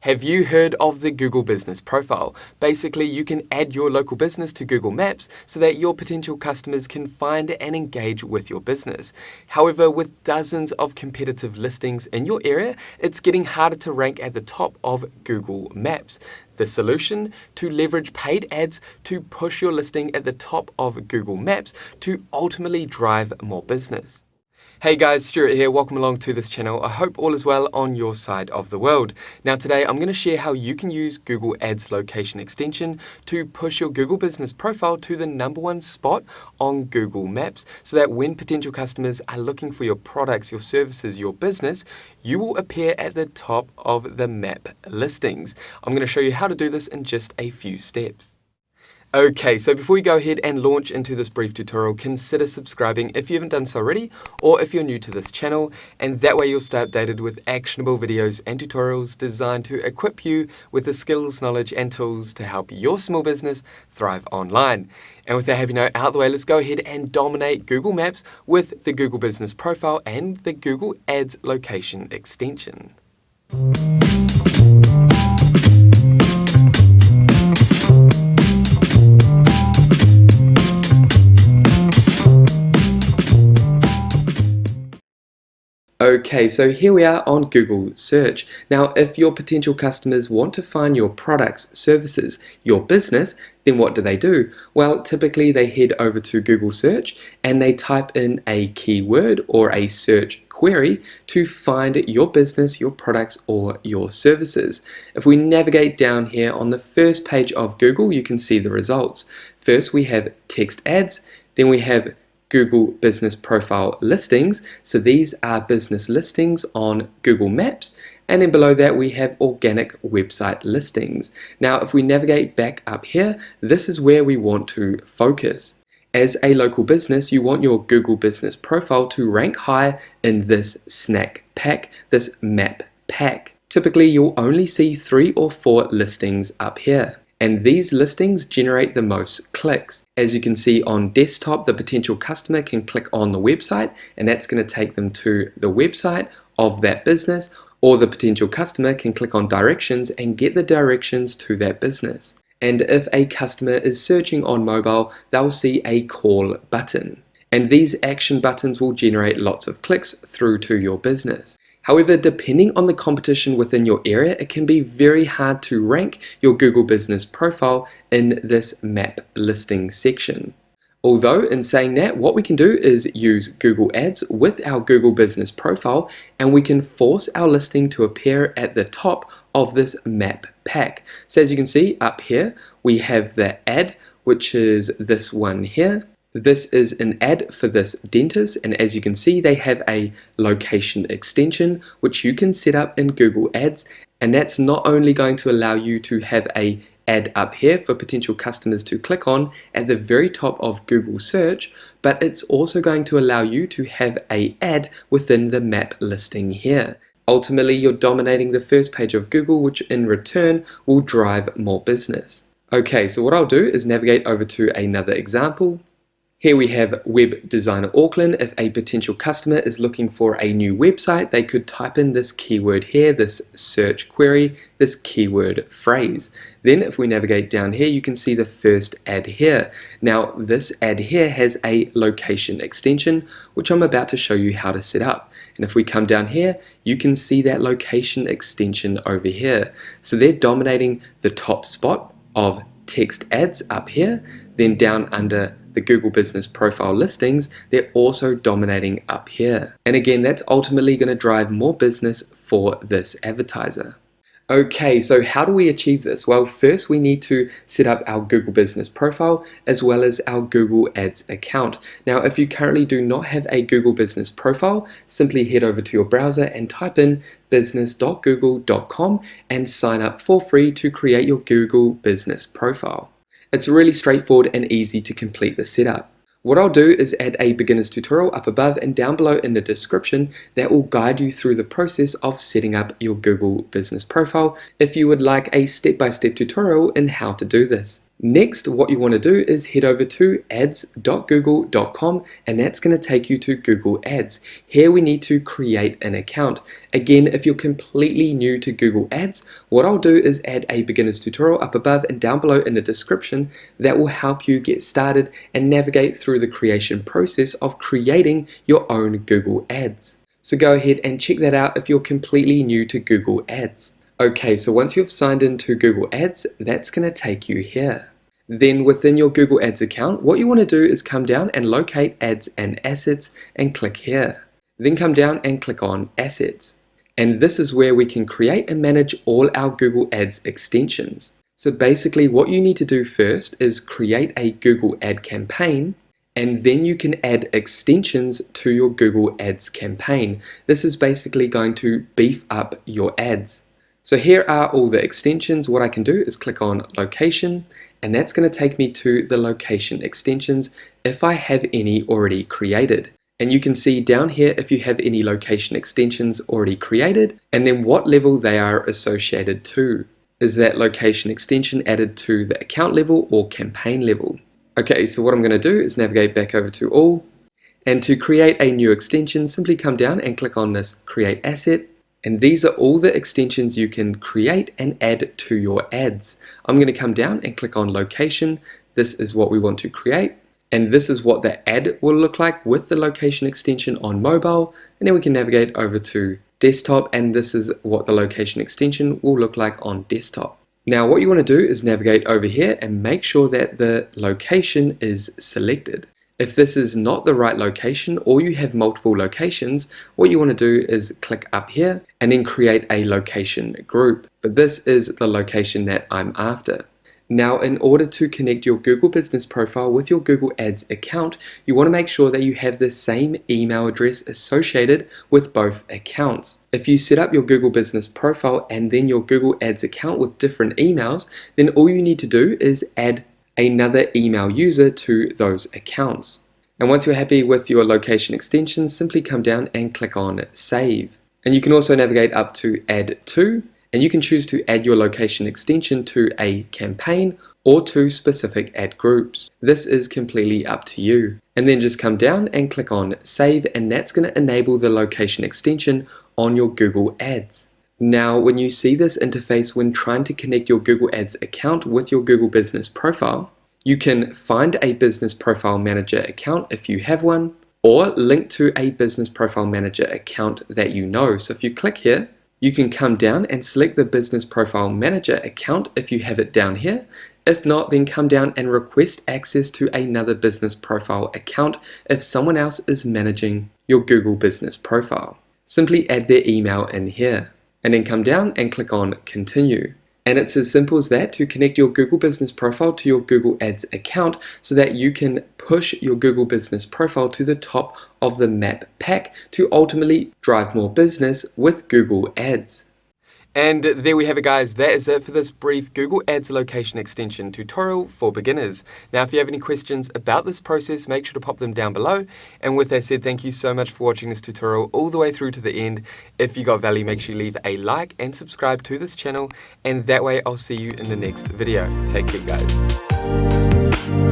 Have you heard of the Google Business Profile? Basically, you can add your local business to Google Maps so that your potential customers can find and engage with your business. However, with dozens of competitive listings in your area, it's getting harder to rank at the top of Google Maps. The solution? To leverage paid ads to push your listing at the top of Google Maps to ultimately drive more business. Hey guys, Stewart here, welcome along to this channel. I hope all is well on your side of the world. Now today I'm going to share how you can use Google Ads location extension to push your Google business profile to the #1 spot on Google Maps so that when potential customers are looking for your products, your services, your business, you will appear at the top of the map listings. I'm going to show you how to do this in just a few steps. Okay, so before we go ahead and launch into this brief tutorial, consider subscribing if you haven't done so already, or if you're new to this channel, and that way you'll stay updated with actionable videos and tutorials designed to equip you with the skills, knowledge, and tools to help your small business thrive online. And with that happy note out the way, let's go ahead and dominate Google Maps with the Google Business Profile and the Google Ads location extension. Okay, so here we are on Google Search. Now, if your potential customers want to find your products, services, your business, then what do? Well, typically they head over to Google Search and they type in a keyword or a search query to find your business, your products, or your services. If we navigate down here on the first page of Google, you can see the results. First, we have text ads, then we have Google Business Profile listings. So these are business listings on Google Maps. And then below that we have organic website listings. Now if we navigate back up here, this is where we want to focus. As a local business, you want your Google Business Profile to rank high in this snack pack, this map pack. Typically you'll only see 3 or 4 listings up here. And these listings generate the most clicks. As you can see on desktop, the potential customer can click on the website and that's going to take them to the website of that business, or the potential customer can click on directions and get the directions to that business. And if a customer is searching on mobile, they'll see a call button. And these action buttons will generate lots of clicks through to your business. However, depending on the competition within your area, it can be very hard to rank your Google Business Profile in this map listing section. Although in saying that, what we can do is use Google Ads with our Google Business Profile and we can force our listing to appear at the top of this map pack. So as you can see up here, we have the ad, which is this one here. This is an ad for this dentist, and as you can see they have a location extension which you can set up in Google Ads, and that's not only going to allow you to have a ad up here for potential customers to click on at the very top of Google search, but it's also going to allow you to have an ad within the map listing here. Ultimately you're dominating the first page of Google, which in return will drive more business. Okay, so what I'll do is navigate over to another example. Here we have Web Designer Auckland. If a potential customer is looking for a new website, they could type in this keyword here, this search query, this keyword phrase. Then if we navigate down here, you can see the first ad here. Now this ad here has a location extension, which I'm about to show you how to set up. And if we come down here, you can see that location extension over here. So they're dominating the top spot of text ads up here, then down under the Google Business Profile listings, they're also dominating up here. And again, that's ultimately going to drive more business for this advertiser. Okay, so how do we achieve this? Well, first we need to set up our Google Business Profile as well as our Google Ads account. Now, if you currently do not have a Google Business Profile, simply head over to your browser and type in business.google.com and sign up for free to create your Google Business Profile. It's really straightforward and easy to complete the setup. What I'll do is add a beginner's tutorial up above and down below in the description that will guide you through the process of setting up your Google Business Profile if you would like a step-by-step tutorial in how to do this. Next, what you want to do is head over to ads.google.com, and that's going to take you to Google Ads. Here we need to create an account. Again, if you're completely new to Google Ads, what I'll do is add a beginner's tutorial up above and down below in the description that will help you get started and navigate through the creation process of creating your own Google Ads. So go ahead and check that out if you're completely new to Google Ads. Okay, so once you've signed into Google Ads, that's going to take you here. Then within your Google Ads account, what you want to do is come down and locate Ads and Assets and click here. Then come down and click on Assets. And this is where we can create and manage all our Google Ads extensions. So basically what you need to do first is create a Google Ad campaign, and then you can add extensions to your Google Ads campaign. This is basically going to beef up your ads. So here are all the extensions. What I can do is click on location, and that's going to take me to the location extensions if I have any already created. And you can see down here if you have any location extensions already created, and then what level they are associated to. Is that location extension added to the account level or campaign level? Okay, so what I'm going to do is navigate back over to all, and to create a new extension, simply come down and click on this create asset. And these are all the extensions you can create and add to your ads. I'm going to come down and click on location. This is what we want to create. And this is what the ad will look like with the location extension on mobile. And then we can navigate over to desktop, and this is what the location extension will look like on desktop. Now what you want to do is navigate over here and make sure that the location is selected. If this is not the right location or you have multiple locations, what you want to do is click up here and then create a location group. But this is the location that I'm after. Now, in order to connect your Google Business Profile with your Google Ads account, you want to make sure that you have the same email address associated with both accounts. If you set up your Google Business Profile and then your Google Ads account with different emails, then all you need to do is add another email user to those accounts. And once you're happy with your location extensions, simply come down and click on Save. And you can also navigate up to Add To, and you can choose to add your location extension to a campaign or to specific ad groups. This is completely up to you. And then just come down and click on Save, and that's going to enable the location extension on your Google Ads. Now, when you see this interface when trying to connect your Google Ads account with your Google Business Profile, you can find a Business Profile Manager account if you have one, or link to a Business Profile Manager account that you know. So if you click here, you can come down and select the Business Profile Manager account if you have it down here. If not, then come down and request access to another Business Profile account if someone else is managing your Google Business Profile. Simply add their email in here, and then come down and click on Continue. And it's as simple as that to connect your Google Business Profile to your Google Ads account so that you can push your Google Business Profile to the top of the map pack to ultimately drive more business with Google Ads. And there we have it, guys. That is it for this brief Google Ads location extension tutorial for beginners. Now, if you have any questions about this process, make sure to pop them down below. And with that said, thank you so much for watching this tutorial all the way through to the end. If you got value, make sure you leave a like and subscribe to this channel. And that way, I'll see you in the next video. Take care, guys.